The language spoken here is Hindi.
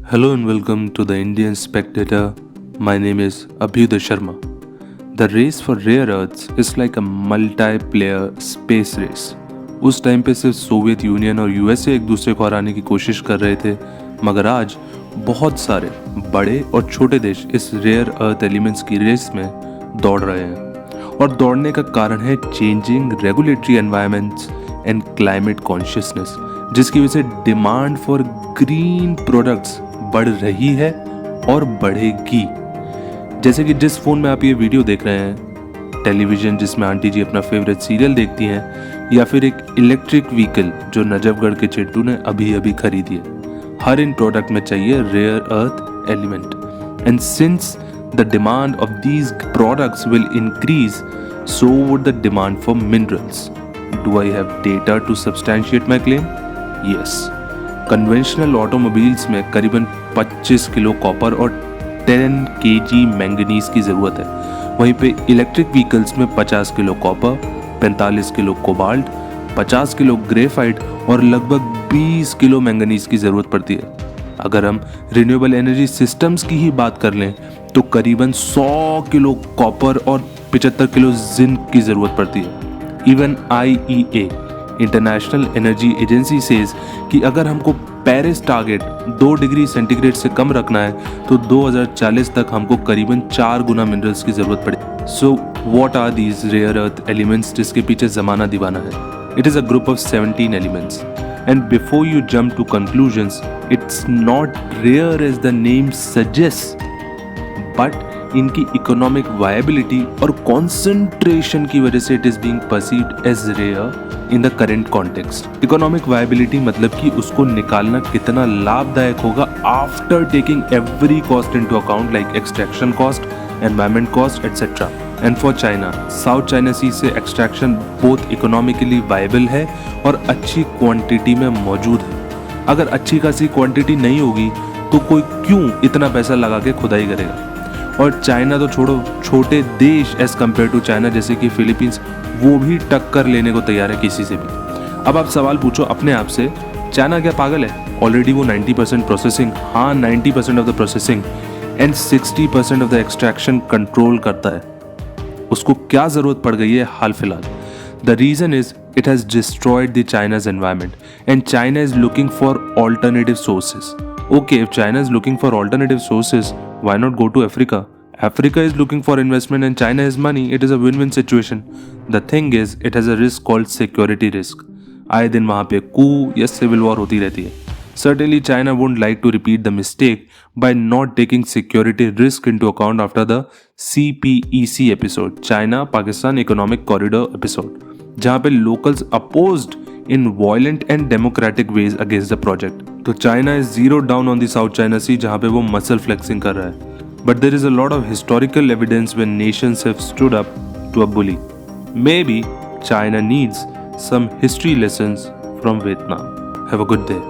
Hello and welcome to the Indian Spectator. My name is Abhyuday Sharma. The race for rare earths is like a multiplayer space race. उस टाइम पे सिर्फ सोवियत यूनियन और यूएसए एक दूसरे को हराने की कोशिश कर रहे थे, मगर आज बहुत सारे बड़े और छोटे देश इस रेयर अर्थ एलिमेंट्स की रेस में दौड़ रहे हैं। और दौड़ने का कारण है changing regulatory environments and climate consciousness, जिसकी वजह से डिमांड फॉर ग्रीन प्रोडक्ट्स बढ़ रही है और बढ़ेगी। जैसे कि जिस फ़ोन में आप ये वीडियो देख रहे हैं, टेलीविज़न जिसमें आंटी जी अपना फेवरेट सीरियल देखती हैं, या फिर एक इलेक्ट्रिक व्हीकल जो नजफगढ़ के चिट्टू ने अभी अभी खरीदी है, हर इन प्रोडक्ट में चाहिए rare earth element. And since the demand of these products will increase, so would the demand for minerals. Do I have data to substantiate my claim? Yes. Conventional automobiles में करीबन 25 किलो कॉपर और 10 kg मैंगनीज की ज़रूरत है। वहीं पे इलेक्ट्रिक व्हीकल्स में 50 kilo copper, 45 kilo cobalt, 50 kilo graphite और लगभग 20 किलो मैंगनीज की ज़रूरत पड़ती है। अगर हम रिन्यूएबल एनर्जी सिस्टम्स की ही बात कर लें तो करीबन 100 किलो कॉपर और 75 किलो जिंक की ज़रूरत पड़ती है। Even IEA international energy agency says कि अगर हमको पेरिस टारगेट 2 डिग्री सेंटीग्रेड से कम रखना है तो 2040 तक हमको करीबन 4 गुना मिनरल्स की ज़रूरत पड़े। So what are these rare earth elements जिसके पीछे ज़माना दीवाना है? It is a group of 17 elements. And before you jump to conclusions, it's not rare as the name suggest, but इनकी इकोनॉमिक वायबिलिटी और कॉन्सेंट्रेशन की वजह से it is being perceived as rare in the current context. Economic viability मतलब कि उसको निकालना कितना लाभदायक होगा after taking every cost into account, like extraction cost, environment cost etcetera. And for China, South China Sea से एक्सट्रैक्शन बोथ इकोनॉमिकली वायबल है और अच्छी क्वांटिटी में मौजूद है। अगर अच्छी खासी क्वांटिटी नहीं होगी तो कोई क्यों इतना पैसा लगा के खुदाई करेगा? और चाइना तो छोड़ो, छोटे देश एज कम्पेयर टू चाइना जैसे कि फिलीपींस, वो भी टक्कर लेने को तैयार है किसी से भी। अब आप सवाल पूछो अपने आप से, चाइना क्या पागल है? ऑलरेडी वो 90% प्रोसेसिंग, हाँ 90% of the processing and 60% of the extraction control करता है। उसको क्या ज़रूरत पड़ गई है हाल फिलहाल? The reason is it has destroyed the China's environment and China is looking for alternative sources. Okay, if China is looking for alternative sources, why not go to Africa? Africa is looking for investment and China has money. It is a win-win situation. The thing is, it has a risk called security risk. आए दिन वहाँ पे coup या civil war होती रहती है. Certainly, China wouldn't like to repeat the mistake by not taking security risk into account after the CPEC episode, China-Pakistan Economic Corridor episode, जहाँ पे locals opposed in violent and democratic ways against the project. तो China is zeroed down on the South China Sea जहाँ पे वो muscle flexing कर रहा है. But there is a lot of historical evidence when nations have stood up to a bully. Maybe China needs some history lessons from Vietnam. Have a good day.